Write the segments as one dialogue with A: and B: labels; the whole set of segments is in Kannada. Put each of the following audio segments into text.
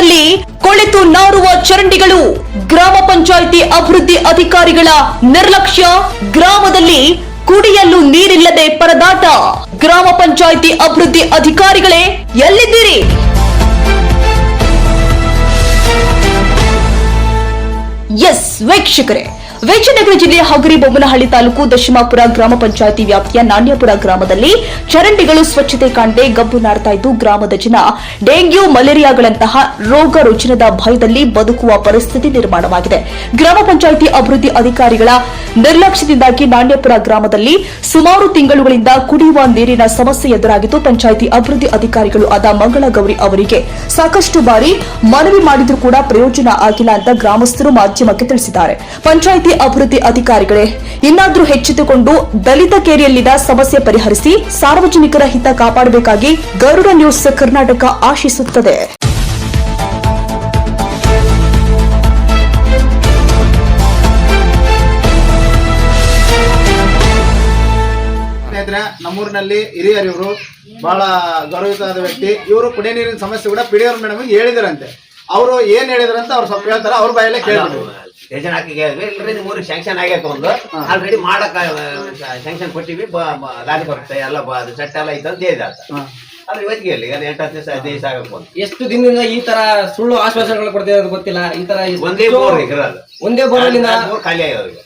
A: ಗ್ರಾಮದಲ್ಲಿ ಕೊಳೆತು ನಾರುವ ಚರಂಡಿಗಳು. ಗ್ರಾಮ ಪಂಚಾಯಿತಿ ಅಭಿವೃದ್ಧಿ ಅಧಿಕಾರಿಗಳ ನಿರ್ಲಕ್ಷ್ಯ. ಗ್ರಾಮದಲ್ಲಿ ಕುಡಿಯಲು ನೀರಿಲ್ಲದೆ ಪರದಾಟ. ಗ್ರಾಮ ಪಂಚಾಯಿತಿ ಅಭಿವೃದ್ಧಿ ಅಧಿಕಾರಿಗಳೇ ಎಲ್ಲಿದ್ದೀರಿ? ಎಸ್ ವೀಕ್ಷಕರೇ, ವಿಜಯನಗರ ಜಿಲ್ಲೆಯ ಹಗರಿಬೊಮ್ಮನಹಳ್ಳಿ ತಾಲೂಕು ದಶಮಾಪುರ ಗ್ರಾಮ ಪಂಚಾಯಿತಿ ವ್ಯಾಪ್ತಿಯ ನಾಣ್ಯಪುರ ಗ್ರಾಮದಲ್ಲಿ ಚರಂಡಿಗಳು ಸ್ವಚ್ಛತೆ ಕಾಣದೆ ಗಬ್ಬು ನಾರ್ತಾ ಇದ್ದು ಗ್ರಾಮದ ಜನ ಡೆಂಗ್ಯೂ ಮಲೇರಿಯಾಗಳಂತಹ ರೋಗ ರುಜಿನದ ಭಯದಲ್ಲಿ ಬದುಕುವ ಪರಿಸ್ಥಿತಿ ನಿರ್ಮಾಣವಾಗಿದೆ. ಗ್ರಾಮ ಪಂಚಾಯಿತಿ ಅಭಿವೃದ್ಧಿ ಅಧಿಕಾರಿಗಳ ನಿರ್ಲಕ್ಷ್ಯದಿಂದಾಗಿ ನಾಣ್ಯಪುರ ಗ್ರಾಮದಲ್ಲಿ ಸುಮಾರು ತಿಂಗಳುಗಳಿಂದ ಕುಡಿಯುವ ನೀರಿನ ಸಮಸ್ಯೆ ಎದುರಾಗಿದ್ದು ಪಂಚಾಯಿತಿ ಅಭಿವೃದ್ಧಿ ಅಧಿಕಾರಿಗಳು ಆದ ಮಂಗಳಗೌರಿ ಅವರಿಗೆ ಸಾಕಷ್ಟು ಬಾರಿ ಮನವಿ ಮಾಡಿದ್ರೂ ಕೂಡ ಪ್ರಯೋಜನ ಆಗಿಲ್ಲ ಅಂತ ಗ್ರಾಮಸ್ಥರು ಮಾಧ್ಯಮಕ್ಕೆ ತಿಳಿಸಿದ್ದಾರೆ. ಪಂಚಾಯಿತಿ ಅಭಿವೃದ್ಧಿ ಅಧಿಕಾರಿಗಳೇ ಇನ್ನಾದ್ರೂ ಎಚ್ಚೆತ್ತುಕೊಂಡು ದಲಿತ ಕೇರಿಯಲ್ಲಿನ ಸಮಸ್ಯೆ ಪರಿಹರಿಸಿ ಸಾರ್ವಜನಿಕರ ಹಿತ ಕಾಪಾಡಬೇಕಾಗಿ ಗರುಡ ನ್ಯೂಸ್ ಕರ್ನಾಟಕ ಆಶಿಸುತ್ತದೆ.
B: ನಮ್ಮೂರಿನಲ್ಲಿ ಹಿರಿಯರಿವರು ಬಹಳ ಗೌರವಿತವಾದ ವ್ಯಕ್ತಿ. ಇವರು ಕುಡಿಯ ನೀರಿನ ಸಮಸ್ಯೆ ಕೂಡ ಪಿಡಿಆರ್ ಮೇಡಮ್ ಹೇಳಿದ್ರಂತೆ. ಅವರು ಏನ್ ಹೇಳಿದ್ರಂತ ಅವ್ರು ಸ್ವಲ್ಪ ಹೇಳ್ತಾರೆ, ಅವ್ರ ಬಾಯಲ್ಲೇ ಕೇಳಿದ್ರು.
C: ಮೂರಿಗೆ ಸ್ಯಾಂಕ್ಷನ್ ಆಗೈತೆ, ಒಂದು ಆಲ್ರೆಡಿ ಮಾಡಕ್ ಸ್ಯಾಂಕ್ಷನ್ ಕೊಟ್ಟಿವಿ, ದಾರಿ ಬರುತ್ತೆ ಎಲ್ಲ ಚಟ್ಟ ಎಲ್ಲ ಐತೆ ಅಂತ ಹೇಳಿದ. ಆದ್ರೆ ಇವತ್ತಿಗೆ ಹೇಳಿ 8-10 ದಿವಸ ಆಗಬೇಕು.
D: ಎಷ್ಟು ದಿನದಿಂದ ಈ ತರ ಸುಳ್ಳು ಆಶ್ವಾಸನೆಗಳು ಕೊಡ್ತಿರೋದು ಗೊತ್ತಿಲ್ಲ. ಈ ತರ ಒಂದೇ ಬೋರ್ವೆಲ್
C: ಖಾಲಿ ಆಗೋದು,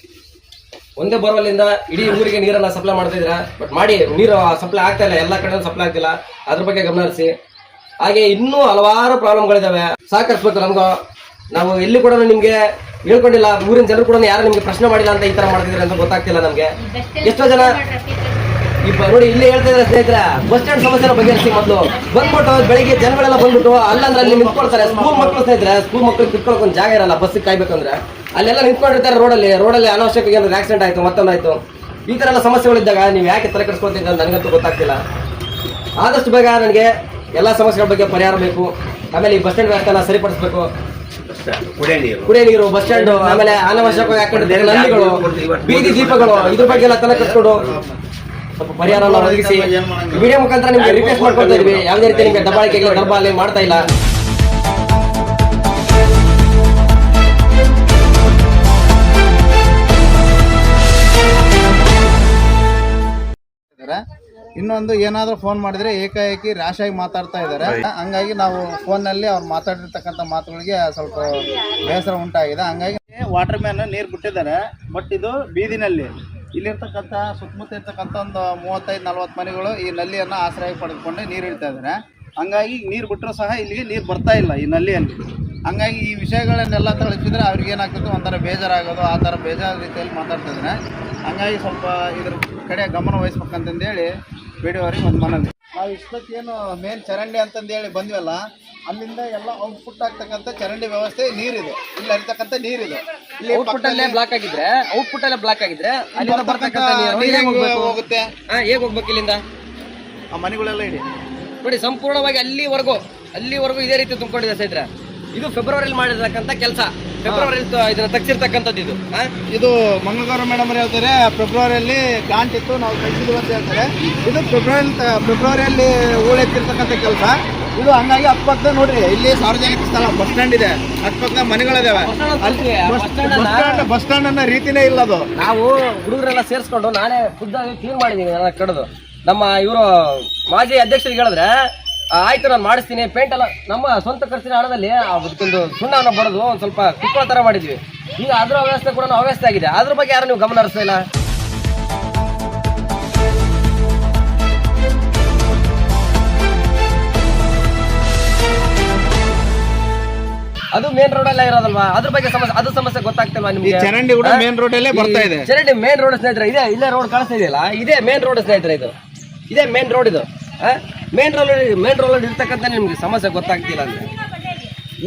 D: ಒಂದೇ ಬೋರ್ವೆಲ್ ಇಂದ ಇಡೀ ಊರಿಗೆ ನೀರನ್ನ ಸಪ್ಲೈ ಮಾಡ್ತಾ ಇದ್ರ. ಬಟ್ ಮಾಡಿ ನೀರು ಸಪ್ಲೈ ಆಗ್ತಾ ಇಲ್ಲ, ಎಲ್ಲಾ ಕಡೆ ಸಪ್ಲೈ ಆಗ್ತಿಲ್ಲ. ಅದ್ರ ಬಗ್ಗೆ ಗಮನ ಹರಿಸಿ. ಹಾಗೆ ಇನ್ನೂ ಹಲವಾರು ಪ್ರಾಬ್ಲಮ್ಗಳಿದಾವೆ, ಸಹಕರಿಸ್ಬೇಕು. ನಮ್ಗೂ ನಾವು ಎಲ್ಲಿ ಕೂಡ ನಿಮ್ಗೆ ಹೇಳ್ಕೊಂಡಿಲ್ಲ, ಊರಿನ ಜನರು ಕೂಡ ಯಾರು ನಿಮ್ಗೆ ಪ್ರಶ್ನೆ ಮಾಡಿಲ್ಲ ಅಂತ ಈ ತರ ಮಾಡ್ತಿದ್ರೆ ಅಂತ ಗೊತ್ತಾಗ್ತಿಲ್ಲ ನಮ್ಗೆ. ಎಷ್ಟೋ ಜನ ನೋಡಿ ಇಲ್ಲೇ ಹೇಳ್ತಾ ಇದ್ರೆ ಸ್ನೇಹಿತರೆ, ಬಸ್ ಸ್ಟ್ಯಾಂಡ್ ಸಮಸ್ಯೆ ಬಗೆಹರಿಸಿ. ಮೊದಲು ಬಂದ್ಬಿಟ್ಟು ಬೆಳಿಗ್ಗೆ ಜನಗಳೆಲ್ಲ ಬಂದ್ಬಿಟ್ಟು ಅಲ್ಲಂದ್ರೆ ಅಲ್ಲಿ ನಿಂತ್ಕೊಳ್ತಾರೆ. ಸ್ಕೂಲ್ ಮಕ್ಕಳು ಸ್ನೇಹಿತರೆ, ಸ್ಕೂಲ್ ಮಕ್ಕಳು ಕಿತ್ಕೊಳಕ್ ಒಂದು ಜಾಗ ಇರಲ್ಲ ಬಸ್ ಕಾಯ್ಬೇಕಂದ್ರೆ. ಅಲ್ಲೆಲ್ಲ ನಿಂತ್ಕೊಂಡಿರ್ತಾರೆ ರೋಡಲ್ಲಿ ಅನಾವಶ್ಯಕ ಏನಾದ್ರು ಆಕ್ಸಿಡೆಂಟ್ ಆಯ್ತು, ಮತ್ತೊಂದಾಯ್ತು. ಈ ತರ ಎಲ್ಲ ಸಮಸ್ಯೆಗಳಿದ್ದಾಗ ನೀವು ಯಾಕೆ ತಲೆ ಕೆಡಿಸ್ಕೊಳ್ತಿದ್ದ ನನಗಂತೂ ಗೊತ್ತಾಗ್ತಿಲ್ಲ. ಆದಷ್ಟು ಬೇಗ ನನಗೆ ಎಲ್ಲಾ ಸಮಸ್ಯೆಗಳ ಬಗ್ಗೆ ಪರಿಹಾರ ಬೇಕು. ಆಮೇಲೆ ಈ ಬಸ್ ಸ್ಟ್ಯಾಂಡ್ ವ್ಯವಸ್ಥೆನ ಸರಿಪಡಿಸಬೇಕು. ಕುಡಿಯ ನೀರು, ಬಸ್ ಸ್ಟ್ಯಾಂಡ್, ಆಮೇಲೆ ಅನಾವಶ್ಯಕವಾಗಿ ಹಾಕೊಂಡಿದ್ದ ನಲ್ಲಿಗಳು, ಬೀದಿ ದೀಪಗಳು, ಇದ್ರ ಬಗ್ಗೆ ಎಲ್ಲ ತಲೆ ಕೆಡಿಸ್ಕೊಂಡು ಸ್ವಲ್ಪ ಪರಿಹಾರ ಒದಗಿಸಿ ವಿಡಿಯೋ ಮುಖಾಂತರ ನಿಮ್ಗೆ ರಿಕ್ವೆಸ್ಟ್ ಮಾಡ್ಕೊಳ್ತಾ ಇದ್ವಿ. ಯಾವುದೇ ರೀತಿ ನಿಮ್ಗೆ ದಬ್ಬಾಳಿ ಮಾಡ್ತಾ ಇಲ್ಲ.
B: ಇನ್ನೊಂದು ಏನಾದ್ರೂ ಫೋನ್ ಮಾಡಿದ್ರೆ ಏಕಾಏಕಿ ರ್ಯಾಶ್ ಆಗಿ ಮಾತಾಡ್ತಾ ಇದ್ದಾರೆ. ಹಂಗಾಗಿ ನಾವು ಫೋನ್ ನಲ್ಲಿ ಅವ್ರು ಮಾತಾಡಿರ್ತಕ್ಕಂಥ ಮಾತುಗಳಿಗೆ ಸ್ವಲ್ಪ ಬೇಸರ ಉಂಟಾಗಿದೆ. ಹಂಗಾಗಿ ವಾಟರ್ ಮ್ಯಾನ್ ನೀರು ಬಿಟ್ಟಿದ್ದಾರೆ. ಬಟ್ ಇದು ಬೀದಿನಲ್ಲಿ ಇಲ್ಲಿರ್ತಕ್ಕಂಥ ಸುತ್ತಮುತ್ತ ಇರ್ತಕ್ಕಂಥ ಒಂದು 35-40 ಮನೆಗಳು ಈ ನಲ್ಲಿಯನ್ನ ಆಶ್ರಯ ಪಡೆದುಕೊಂಡು ನೀರು ಇಡ್ತಾ ಇದ್ದಾರೆ. ಹಂಗಾಗಿ ನೀರು ಬಿಟ್ಟರು ಸಹ ಇಲ್ಲಿಗೆ ನೀರು ಬರ್ತಾ ಇಲ್ಲ ಈ ನಲ್ಲಿಯಲ್ಲಿ. ಹಂಗಾಗಿ ಈ ವಿಷಯಗಳನ್ನೆಲ್ಲ ತಿಳಿಸಿದ್ರೆ ಅವ್ರಿಗೆ ಏನಾಗ್ತದೆ, ಒಂಥರ ಬೇಜಾರಾಗೋದು, ಆ ಥರ ಬೇಜಾರ ರೀತಿಯಲ್ಲಿ ಮಾತಾಡ್ತಾ ಇದ್ದಾರೆ. ಹಂಗಾಗಿ ಸ್ವಲ್ಪ ಇದ್ರ ಕಡೆ ಗಮನ ವಹಿಸ್ಬೇಕಂತಂದೇಳಿ ವಿಡಿಯೋ ಅವ್ರಿಗೆ ಒಂದು ಮನವಿ. ನಾವು ಇಷ್ಟಕ್ಕೇನು ಮೇನ್ ಚರಂಡಿ ಅಂತಂದೇಳಿ ಬಂದ್ವಲ್ಲ, ಅಲ್ಲಿಂದ ಎಲ್ಲ ಔಟ್ಪುಟ್ ಆಗ್ತಕ್ಕಂಥ ಚರಂಡಿ ವ್ಯವಸ್ಥೆ ನೀರಿದೆ. ಇಲ್ಲಿ ಹರಿತಕ್ಕಂಥ ನೀರಿದೆ. ಇಲ್ಲಿ
D: ಔಟ್ಪುಟ್ ಅಲ್ಲೇ ಬ್ಲಾಕ್ ಆಗಿದ್ರೆ
B: ಹೋಗುತ್ತೆ.
D: ಹೇಗೆ ಹೋಗ್ಬೇಕು ಇಲ್ಲಿಂದ?
B: ಆ ಮನೆಗಳೆಲ್ಲ ಇಡಿ
D: ನೋಡಿ, ಸಂಪೂರ್ಣವಾಗಿ ಅಲ್ಲಿವರೆಗೂ ಇದೇ ರೀತಿ ತುಂಬಿಕೊಂಡಿದೆ ಸ್ನೇಹಿತರೆ. ಇದು ಫೆಬ್ರವರಿಯಲ್ಲಿ ಮಾಡಿರ್ತಕ್ಕಂಥ ಕೆಲಸ. ಫೆಬ್ರವರಿಯಲ್ಲಿ ಇದನ್ನ ತೆಗ್ಸಿರ್ತಕ್ಕಂಥದ್ದು.
B: ಇದು ಮಂಗಳಗೌರ ಮೇಡಮ್ ಹೇಳ್ತಾರೆ ಫೆಬ್ರವರಿಯಲ್ಲಿ ಗಾಂಟಿತ್ತು, ನಾವು ತೆಗ್ಸಿದ್ವಿ ಅಂತ ಹೇಳ್ತಾರೆ. ಇದು ಫೆಬ್ರವರಿಯಲ್ಲಿ ಹೂಳೆತ್ತಿರ್ತಕ್ಕಂಥ ಕೆಲಸ ಇದು. ಹಂಗಾಗಿ ಅಕ್ಕಪಕ್ಕ ನೋಡ್ರಿ, ಇಲ್ಲಿ ಸಾರ್ವಜನಿಕ ಸ್ಥಳ ಬಸ್ ಸ್ಟ್ಯಾಂಡ್ ಇದೆ, ಅಕ್ಕಪಕ್ಕ ಮನೆಗಳಿದಾವೆ. ಬಸ್ ಸ್ಟ್ಯಾಂಡ್ ಅನ್ನೋ ರೀತಿನೇ ಇಲ್ಲ ಅದು.
D: ನಾವು ಹುಡುಗರೆಲ್ಲ ಸೇರಿಸ್ಕೊಂಡು ನಾನೇ ಖುದ್ದಾಗಿ ಕ್ಲೀನ್ ಮಾಡಿದೀನಿ. ನನ್ನ ಕಡದು ನಮ್ಮ ಇವರು ಮಾಜಿ ಅಧ್ಯಕ್ಷರಿಗೆ ಹೇಳಿದ್ರೆ ಆಯ್ತು ನಾನು ಮಾಡಿಸ್ತೀನಿ, ಪೇಂಟ್ ಎಲ್ಲ ನಮ್ಮ ಸ್ವಂತ ಖರ್ಚಿನ ಹಣದಲ್ಲಿ ಅದಕ್ಕೊಂದು ಸುಣ್ಣವನ್ನು ಬರೋದು ಒಂದು ಸ್ವಲ್ಪ ಕುಕ್ಕಳ ತರ ಮಾಡಿದ್ವಿ. ಈಗ ಅದ್ರ ವ್ಯವಸ್ಥೆ ಕೂಡ ಅವ್ಯವಸ್ಥೆ ಆಗಿದೆ. ಅದ್ರ ಬಗ್ಗೆ ಯಾರು ನೀವು ಗಮನ ಹರಿಸ್ತಾ ಇಲ್ಲ. ಅದು ಮೇನ್ ರೋಡ್ ಅಲ್ಲೇ ಇರೋದಲ್ವಾ, ಅದ್ರ ಬಗ್ಗೆ ಸಮಸ್ಯೆ ಗೊತ್ತಾಗ್ತಿಲ್ವಾ ನಿಮ್ಗೆ?
B: ಚರಂಡಿ ಕೂಡ ಮೇನ್ ರೋಡ್ ಅಲ್ಲೇ ಬರ್ತಾ ಇದೆ.
D: ಚರಂಡಿ ಮೇನ್ ರೋಡ್ ಸ್ನೇಹಿತರೆ ಇದೆ, ಇಲ್ಲೇ ರೋಡ್ ಕಾಣಿಸ್ತಾ ಇದೆಯಲ್ಲ, ಇದೇ ಮೇನ್ ರೋಡ್ ಸ್ನೇಹಿತರೆ. ಇದೇ ಮೇನ್ ರೋಡ್. ಇದು ಮೇನ್ ರೋಡ್ ಇರ್ತಕ್ಕಂಥ ನಿಮ್ಗೆ ಸಮಸ್ಯೆ ಗೊತ್ತಾಗ್ತಿಲ್ಲ ಅಂದ್ರೆ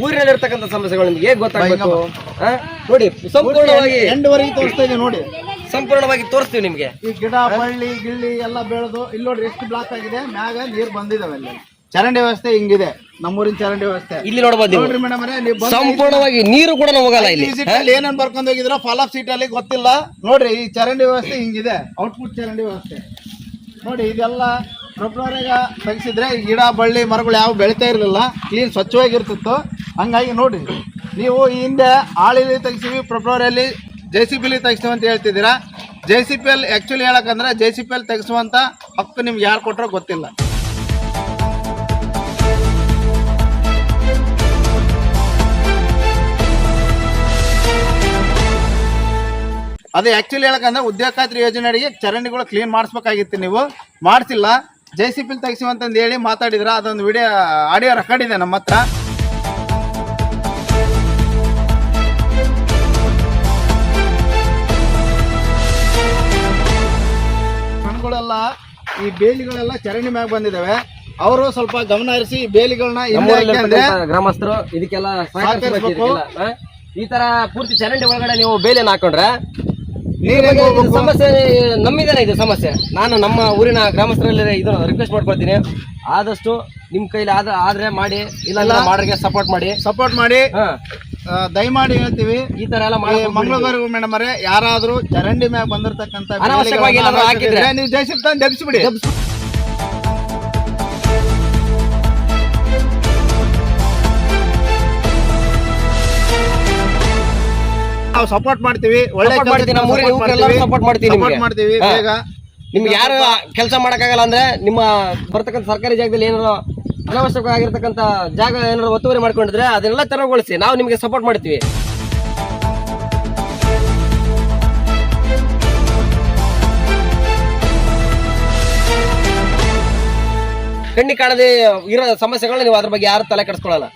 D: ಊರಿನಲ್ಲಿ ಇರ್ತಕ್ಕಂಥ ಸಮಸ್ಯೆಗಳು ನಿಮ್ಗೆ ಹೇಗೆ ಗೊತ್ತಾಗಬೇಕು? ನೋಡಿ, ಸಂಪೂರ್ಣವಾಗಿ
B: ತೋರಿಸ್ತಾ ಇದೆ ನೋಡಿ,
D: ಸಂಪೂರ್ಣವಾಗಿ ತೋರಿಸ್ತೀವಿ ನಿಮ್ಗೆ.
B: ಈ ಗಿಡ ಬಳ್ಳಿ ಗಿಳ್ಳಿ ಎಲ್ಲ ಬೆಳೆದು ಇಲ್ಲಿ ನೋಡ್ರಿ ಎಷ್ಟು ಬ್ಲಾಕ್ ಆಗಿದೆ. ಮ್ಯಾಗ ನೀರು ಬಂದಿದಾವೆ. ಅಲ್ಲಿ ಚರಂಡಿ ವ್ಯವಸ್ಥೆ ಹಿಂಗಿದೆ, ನಮ್ಮೂರಿನ ಚರಂಡಿ ವ್ಯವಸ್ಥೆ
D: ಇಲ್ಲಿ ನೋಡಬಹುದು. ಸಂಪೂರ್ಣವಾಗಿ ನೀರು ಕೂಡ ಹೋಗಲ್ಲ. ಇಲ್ಲಿ
B: ಏನೇನ್ ಬರ್ಕೊಂಡು ಹೋಗಿದ್ರ ಫಾಲ್ ಆಫ್ ಸೀಟ್ ಅಲ್ಲಿ ಗೊತ್ತಿಲ್ಲ. ನೋಡ್ರಿ ಈ ಚರಂಡಿ ವ್ಯವಸ್ಥೆ ಹಿಂಗಿದೆ, ಔಟ್ಪುಟ್ ಚರಂಡಿ ವ್ಯವಸ್ಥೆ ನೋಡಿ. ಇದೆಲ್ಲ ಫೆಬ್ರವರಿಗ ತೆಗಿಸಿದ್ರೆ ಗಿಡ ಬಳ್ಳಿ ಮರಗಳು ಯಾವ ಬೆಳಿತಾ ಇರಲಿಲ್ಲ, ಕ್ಲೀನ್ ಸ್ವಚ್ಛವಾಗಿರ್ತಿತ್ತು. ಹಂಗಾಗಿ ನೋಡಿ ನೀವು ಈ ಹಿಂದೆ ಆಳಿಲಿ ತೆಗಿಸ್ತೀವಿ ಫೆಬ್ರವರಿಯಲ್ಲಿ JCBಲಿ ತೆಗಿಸ್ತೀವಿ ಅಂತ ಹೇಳ್ತಿದ್ದೀರಾ. JCBಯಲ್ಲಿ ಆ್ಯಕ್ಚುಲಿ ಹೇಳಕ್ಕಂದ್ರೆ JCBಯಲ್ಲಿ ತೆಗಿಸುವಂಥ ಹಕ್ಕು ನಿಮ್ಗೆ ಯಾರು ಕೊಟ್ಟರೋ ಗೊತ್ತಿಲ್ಲ. ಅದು ಆ್ಯಕ್ಚುಲಿ ಹೇಳಕ್ಕಂದ್ರೆ ಉದ್ಯೋಗ ಖಾತ್ರಿ ಯೋಜನೆ ಅಡಿಗೆ ಚರಂಡಿಗಳು ಕ್ಲೀನ್ ಮಾಡಿಸ್ಬೇಕಾಗಿತ್ತು, ನೀವು ಮಾಡಿಸಿಲ್ಲ. JCBಲಿ ತೆಗಿಸ್ತೀವಿ ಅಂತಂದು ಹೇಳಿ ಮಾತಾಡಿದ್ರ. ಅದೊಂದು ವಿಡಿಯೋ ಆಡಿಯೋ ರೆಕಾರ್ಡ್ ಇದೆ ನಮ್ಮ ಹತ್ರ. ಮಣ್ಗಳೆಲ್ಲ ಈ ಬೇಲಿಗಳೆಲ್ಲ ಚರಂಡಿ ಮ್ಯಾಗ ಬಂದಿದ್ದಾವೆ. ಅವರು ಸ್ವಲ್ಪ ಗಮನ ಹರಿಸಿ ಬೇಲಿಗಳನ್ನ
D: ಗ್ರಾಮಸ್ಥರು ಇದಕ್ಕೆಲ್ಲ ಸಹಕರಿಸಬೇಕು. ಈ ತರ ಪೂರ್ತಿ ಚರಂಡಿ ಒಳಗಡೆ ನೀವು ಬೇಲಿಯನ್ನು ಹಾಕೊಂಡ್ರೆ ಸಮಸ್ಯೆ ನಮ್ಮಿದೇನೆ ಇದು ಸಮಸ್ಯೆ. ನಾನು ನಮ್ಮ ಊರಿನ ಗ್ರಾಮಸ್ಥರಲ್ಲಿ ಇದನ್ನು ರಿಕ್ವೆಸ್ಟ್ ಮಾಡ್ಕೊಳ್ತೀನಿ, ಆದಷ್ಟು ನಿಮ್ ಕೈಲಿ ಆದ್ರೆ ಮಾಡಿ, ಇಲ್ಲ ಮಾಡ್ರಿಗೆ ಸಪೋರ್ಟ್ ಮಾಡಿ ದಯಮಾಡಿ ಹೇಳ್ತೀವಿ. ಈ ತರ ಎಲ್ಲ ಮಂಗಳೂರು ಮೇಡಮ್ ಅವರೇ, ಯಾರಾದ್ರೂ ಚರಂಡಿ ಮ್ಯಾಗ ಬಂದಿರತಕ್ಕಂತ ನೀವು JCB ತಂದು ದಬ್ಬಿಸ್ಬಿಡಿ. ನಾವು ಸಪೋರ್ಟ್ ಮಾಡ್ತೀವಿ, ಒಳ್ಳೆ ಸಪೋರ್ಟ್
B: ಮಾಡ್ತೀವಿ. ಬೇಗ
D: ನಿಮ್ಗೆ ಯಾರು ಕೆಲಸ ಮಾಡಕ್ಕಾಗಲ್ಲ ಅಂದ್ರೆ ನಿಮ್ಮ ಬರ್ತಕ್ಕಂಥ ಸರ್ಕಾರಿ ಜಾಗದಲ್ಲಿ ಏನಾದ್ರು ಅನಾವಶ್ಯಕವಾಗಿರ್ತಕ್ಕಂಥ ಜಾಗ ಏನಾದ್ರು ಒತ್ತುವರಿ ಮಾಡ್ಕೊಂಡಿದ್ರೆ ಅದನ್ನೆಲ್ಲ ತೆರವುಗೊಳಿಸಿ, ನಾವು ನಿಮ್ಗೆ ಸಪೋರ್ಟ್ ಮಾಡ್ತೀವಿ. ಕಣ್ಣಿ ಕಾಣದೆ ಇರೋ ಸಮಸ್ಯೆಗಳನ್ನ ನೀವು ಅದ್ರ ಬಗ್ಗೆ ಯಾರು ತಲೆ ಕೆಡಿಸ್ಕೊಳ್ಳಲ್ಲ.